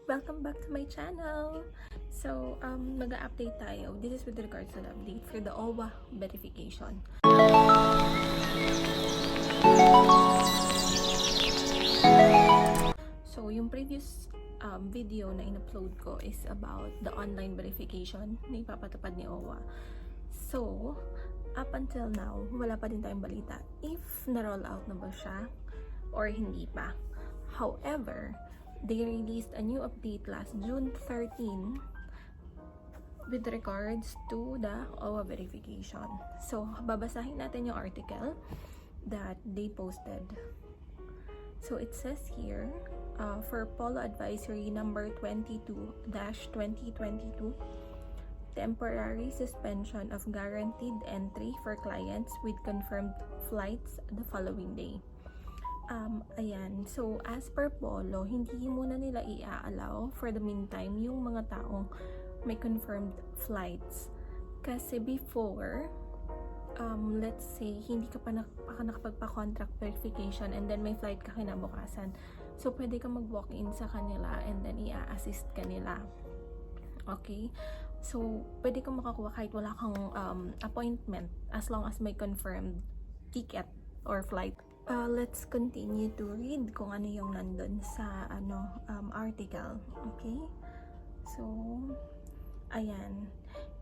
Welcome back to my channel. So, mag-update tayo. This is with regards to the update for the OWA verification. So, yung previous video na in-upload ko is about the online verification na ipapatupad ni OWA. So, up until now, wala pa din tayong balita if na-roll out na ba siya or hindi pa. However, they released a new update last June 13 with regards to the OWA verification. So, babasahin natin yung article that they posted. So, it says here, for POLO Advisory number 22-2022, temporary suspension of guaranteed entry for clients with confirmed flights the following day. Ayan. So, as per POLO, hindi muna nila i-allow for the meantime yung mga taong may confirmed flights. Kasi before, let's say, hindi ka pa nakapagpa-contract verification and then may flight ka kinabukasan. So, pwede ka mag-walk-in sa kanila and then i-assist ka nila. Okay? So, pwede kang makakuha kahit wala kang appointment as long as may confirmed ticket or flight. Let's continue to read kung ano yung nandun sa article. Okay? So, ayan.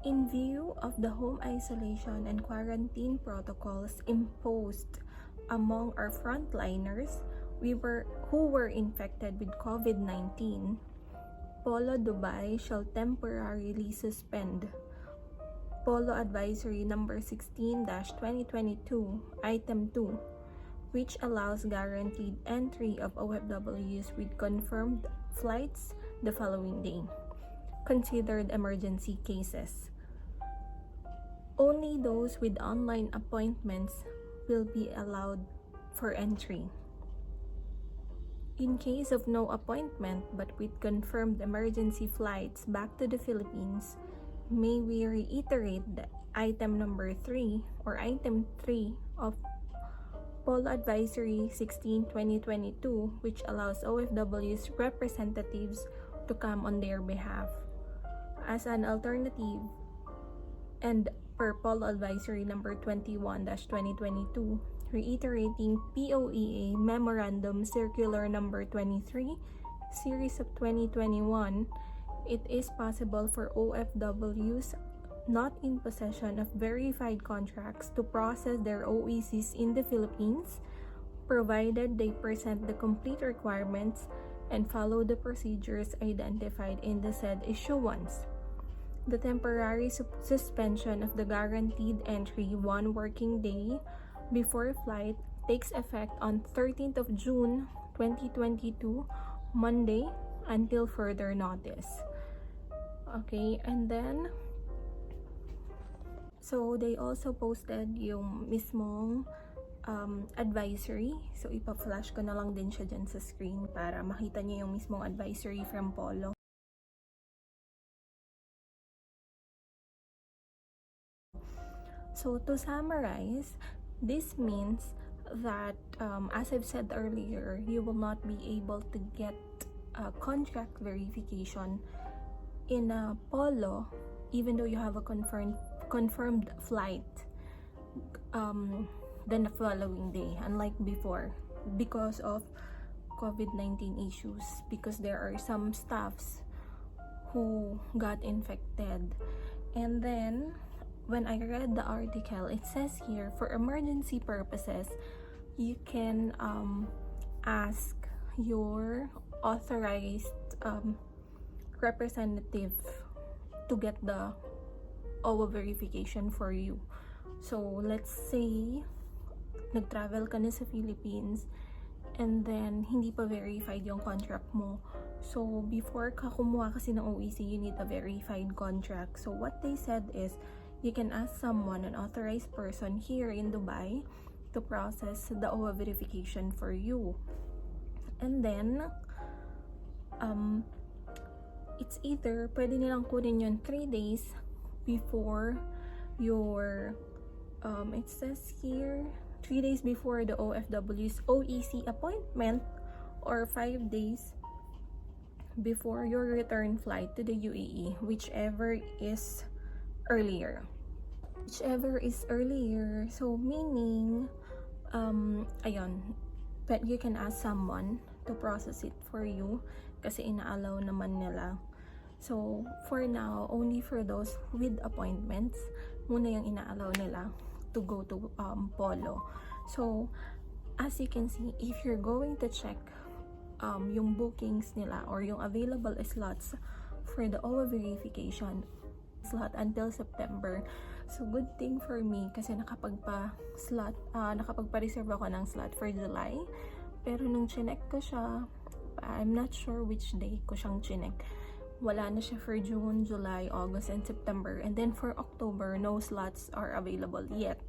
In view of the home isolation and quarantine protocols imposed among our frontliners who were infected with COVID-19, POLO Dubai shall temporarily suspend POLO Advisory number 16-2022, Item 2, which allows guaranteed entry of OFWs with confirmed flights the following day, considered emergency cases. Only those with online appointments will be allowed for entry. In case of no appointment but with confirmed emergency flights back to the Philippines, may we reiterate the Item number 3 or Item 3 of POLO Advisory 16-2022, which allows OFWs representatives to come on their behalf. As an alternative, and per POLO Advisory number 21-2022, reiterating POEA Memorandum Circular number 23, Series of 2021, it is possible for OFWs not in possession of verified contracts to process their OECs in the Philippines, provided they present the complete requirements and follow the procedures identified in the said issuance. The temporary suspension of the guaranteed entry 1 working day before flight takes effect on 13th of June 2022, Monday, until further notice. Okay, and then so they also posted yung mismong advisory. So ipa-flash ko na lang din siya dyan sa screen para makita niyo yung mismong advisory from POLO. So to summarize, this means that as I've said earlier, you will not be able to get contract verification in POLO even though you have a confirmed flight then the following day, unlike before, because of COVID-19 issues, because there are some staffs who got infected. And then when I read the article, it says here, for emergency purposes, you can ask your authorized representative to get the OWA verification for you. So, let's say, nag-travel ka na sa Philippines and then hindi pa verified yung contract mo. So, before ka kumuha kasi ng OEC, you need a verified contract. So, what they said is, you can ask someone, an authorized person here in Dubai, to process the OWA verification for you. And then, it's either, pwede nilang kunin yun 3 days before your, it says here, 3 days before the OFW's OEC appointment, or 5 days before your return flight to the UAE, whichever is earlier. So meaning, ayun, but you can ask someone to process it for you kasi inaalaw naman nila. So for now, only for those with appointments muna yung inaalaw nila to go to POLO. So as you can see, if you're going to check yung bookings nila or yung available slots for the OWA verification slot until September. So good thing for me kasi nakapagpa-reserve ako ng slot for July. Pero nung chinek ko siya, I'm not sure which day ko siyang chinek. Wala na siya for June, July, August, and September. And then for October, no slots are available yet.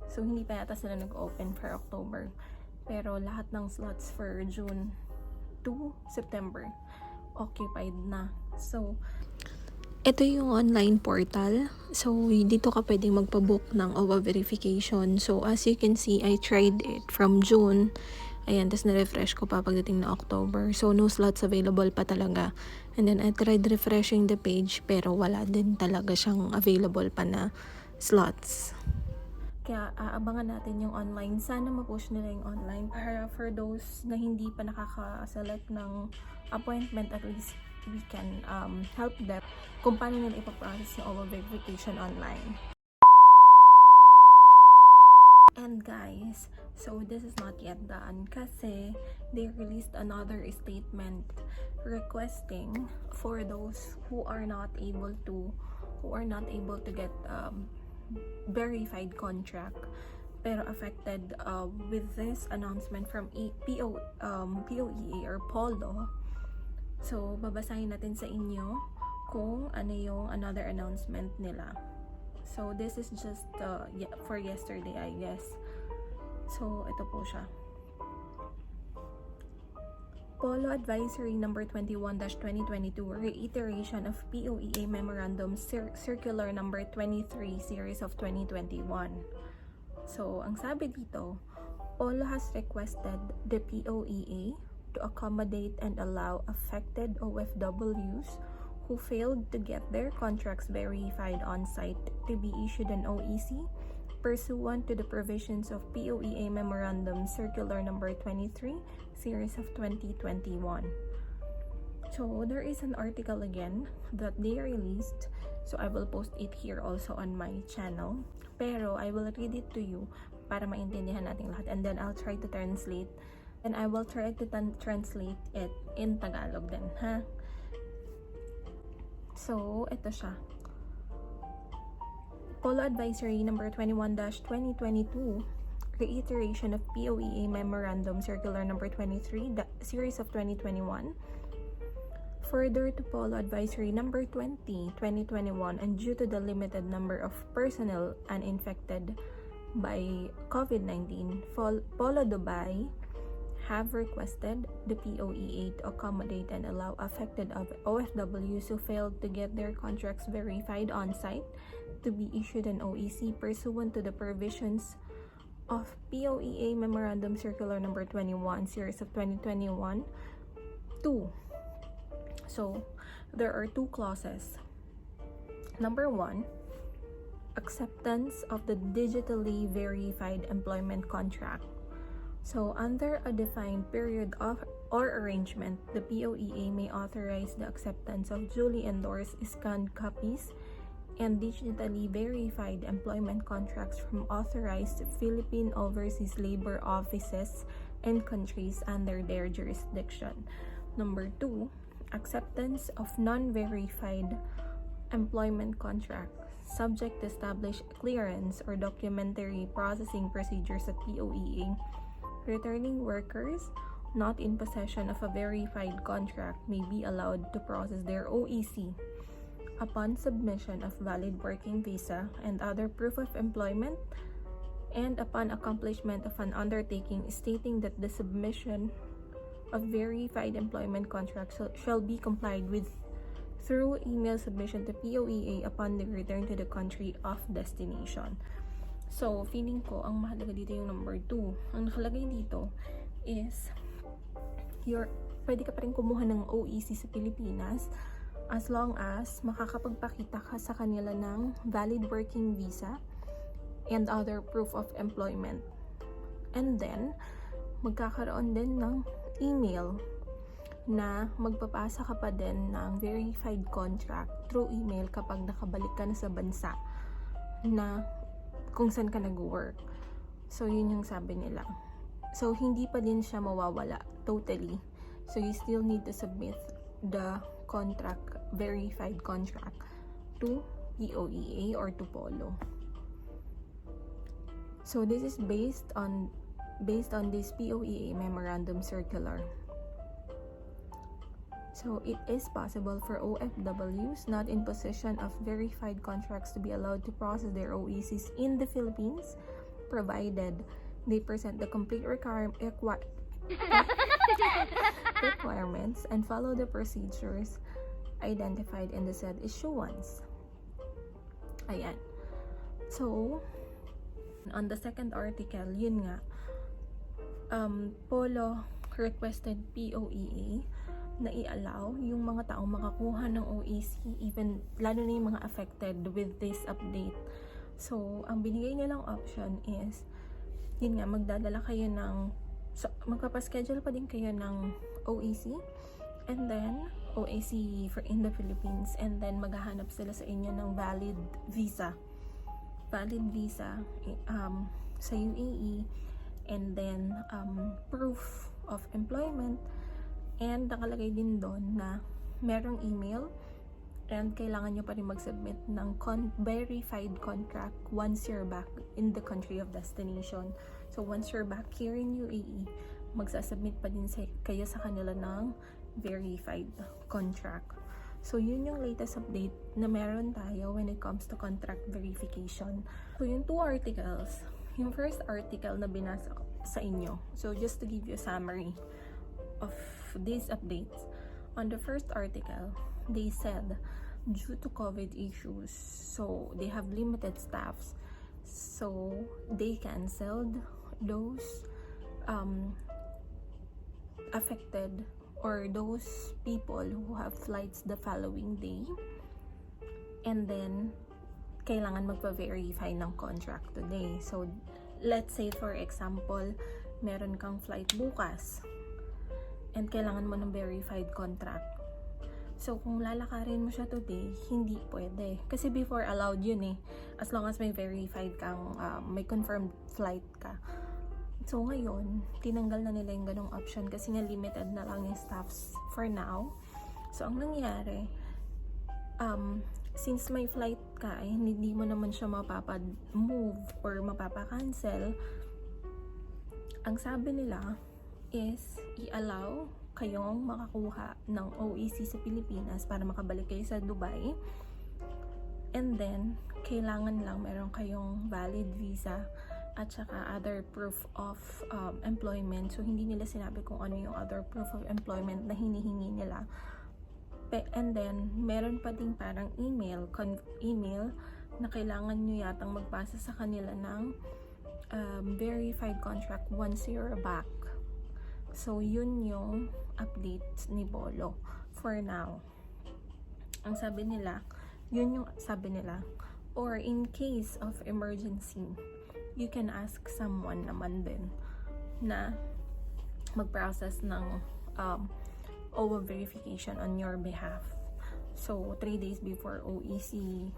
So hindi pa yata sila nag-open for October. Pero lahat ng slots for June to September occupied na. So ito yung online portal. So, dito ka pwedeng magpabook ng OWA verification. So, as you can see, I tried it from June. Ayan, tapos na-refresh ko pa pagdating na October. So, no slots available pa talaga. And then, I tried refreshing the page, pero wala din talaga siyang available pa na slots. Kaya, aabangan natin yung online. Sana ma-push nila yung online. Para for those na hindi pa nakaka-select ng appointment, at least we can help them kung paano nila ipaprocess yung OWA verification online. And guys, so this is not yet done kasi they released another statement requesting for those who are not able to get verified contract pero affected with this announcement from POEA or POLO. So, babasahin natin sa inyo kung ano yung another announcement nila. So, this is just for yesterday, I guess. So, ito po siya. POLO Advisory Number 21-2022, Reiteration of POEA Memorandum Circular Number 23, Series of 2021. So, ang sabi dito, POLO has requested the POEA to accommodate and allow affected OFWs who failed to get their contracts verified on-site to be issued an OEC pursuant to the provisions of POEA Memorandum Circular Number 23, Series of 2021. So there is an article again that they released, so I will post it here also on my channel. Pero I will read it to you para maintindihan natin lahat, and then I'll try to translate. And I will try to translate it in Tagalog din, ha? So, ito siya. POLO Advisory Number 21-2022, Reiteration of POEA Memorandum Circular Number 23, Series of 2021. Further to POLO Advisory Number 20-2021, and due to the limited number of personnel uninfected by COVID-19, POLO Dubai have requested the POEA to accommodate and allow affected OFWs who failed to get their contracts verified on-site to be issued an OEC pursuant to the provisions of POEA Memorandum Circular Number 21, Series of 2021, 2. So, there are two clauses. Number 1, acceptance of the digitally verified employment contract. So, under a defined period or arrangement, the POEA may authorize the acceptance of duly endorsed scanned copies and digitally verified employment contracts from authorized Philippine overseas labor offices and countries under their jurisdiction. Number 2, acceptance of non-verified employment contracts subject to established clearance or documentary processing procedures at POEA. Returning workers not in possession of a verified contract may be allowed to process their OEC upon submission of valid working visa and other proof of employment, and upon accomplishment of an undertaking stating that the submission of verified employment contracts shall be complied with through email submission to POEA upon the return to the country of destination. So, feeling ko, ang mahalaga dito yung number 2. Ang nakalagay dito is pwede ka pa rin kumuha ng OEC sa Pilipinas as long as makakapagpakita ka sa kanila ng valid working visa and other proof of employment. And then, magkakaroon din ng email na magpapasa ka pa din ng verified contract through email kapag nakabalik ka na sa bansa na kung saan ka nag-work. So, yun yung sabi nila. So, hindi pa din siya mawawala totally. So, you still need to submit the contract, verified contract to the OEA or to POLO. So, this is based on this POEA memorandum circular. So, it is possible for OFWs not in possession of verified contracts to be allowed to process their OECs in the Philippines, provided they present the complete requirements and follow the procedures identified in the said issuance. Ayan. So, on the second article, yun nga, POLO requested POEA na i-allow yung mga taong makakuha ng OEC, even lalo na yung mga affected with this update. So, ang binigay nilang option is, yun nga, magdadala kayo ng, so, magpapaschedule pa din kayo ng OEC, and then OEC for in the Philippines, and then maghahanap sila sa inyo ng valid visa sa UAE, and then proof of employment, and nakalagay din doon na merong email, and kailangan nyo pa rin mag-submit ng verified contract once you're back in the country of destination. So once you're back here in UAE, magsasubmit pa din kayo sa kanila ng verified contract. So yun yung latest update na meron tayo when it comes to contract verification. So yung two articles, yung first article na binasa ko sa inyo, so just to give you a summary of these updates. On the first article, they said due to COVID issues, so they have limited staffs, so they canceled those affected or those people who have flights the following day, and then kailangan magpa-verify ng contract today. So let's say for example, meron kang flight bukas and kailangan mo ng verified contract. So kung lalakarin mo siya today, hindi pwede. Kasi before allowed yun eh. As long as may verified kang, may confirmed flight ka. So ngayon, tinanggal na nila yung ganong option kasi nga limited na lang yung staffs for now. So ang nangyari, since may flight ka, eh, hindi mo naman siya mapapad-move or mapapa-cancel, ang sabi nila is i-allow kayong makakuha ng OEC sa Pilipinas para makabalik kayo sa Dubai, and then kailangan lang meron kayong valid visa at saka other proof of employment. So hindi nila sinabi kung ano yung other proof of employment na hinihingi nila. And then meron pa ding parang email na kailangan nyo yatang magpasa sa kanila ng verified contract once you're back. So yun yung update ni POLO for now. Ang sabi nila, yun yung sabi nila, or in case of emergency, you can ask someone naman din na mag-process ng OWA verification on your behalf. So 3 days before OEC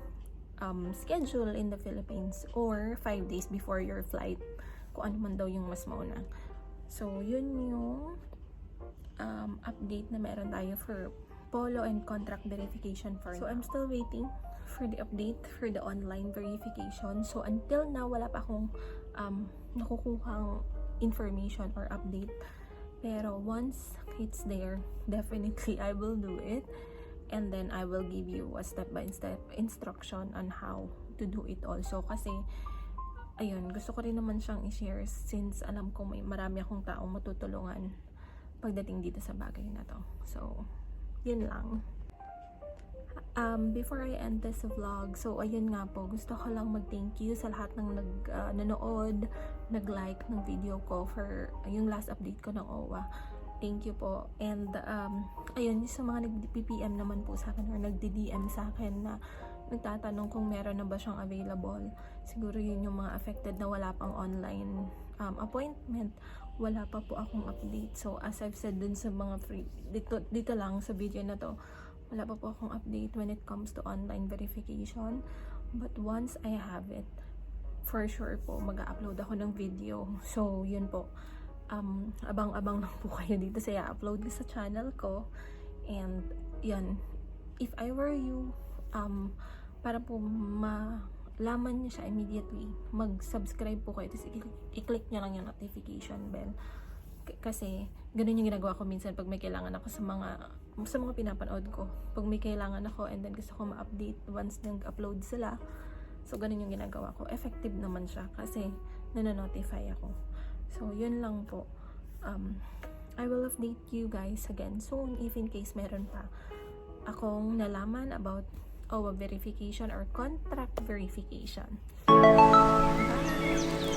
schedule in the Philippines, or 5 days before your flight, kung ano man daw yung mas mauna. So yun yung update na meron tayo for POLO and contract verification for now. So I'm still waiting for the update for the online verification. So until now, wala pa akong nakukuhang information or update. Pero once it's there, definitely I will do it. And then I will give you a step-by-step instruction on how to do it also. Kasi, ayun, gusto ko rin naman siyang i-share since alam ko may marami akong taong matutulungan pagdating dito sa bagay na to. So, yun lang. Before I end this vlog, so ayun nga po, gusto ko lang mag-thank you sa lahat ng nanood, nag-like ng video ko for yung last update ko ng OWA. Thank you po. And ayun, sa mga nag-PPM naman po sa akin or nagdi-DM sa akin na nagtatanong kung meron na ba siyang available. Siguro yun yung mga affected na wala pang online appointment. Wala pa po akong update. So as I've said dun sa mga dito lang sa video na to, wala pa po akong update when it comes to online verification. But once I have it, for sure po mag-upload ako ng video. So yun po, abang-abang lang po kayo dito sa i-upload ko sa channel ko. And yan, if I were you, para po malaman nyo siya immediately, mag-subscribe po kayo, tapos i-click nyo lang yung notification bell. Kasi ganun yung ginagawa ko minsan pag may kailangan ako sa mga pinapanood ko. Pag may kailangan ako and then gusto ko ma-update once nag-upload sila, so ganun yung ginagawa ko. Effective naman siya kasi nanonotify ako. So yun lang po. I will update you guys again soon if in case meron pa akong nalaman about OWA verification or contract verification. Bye!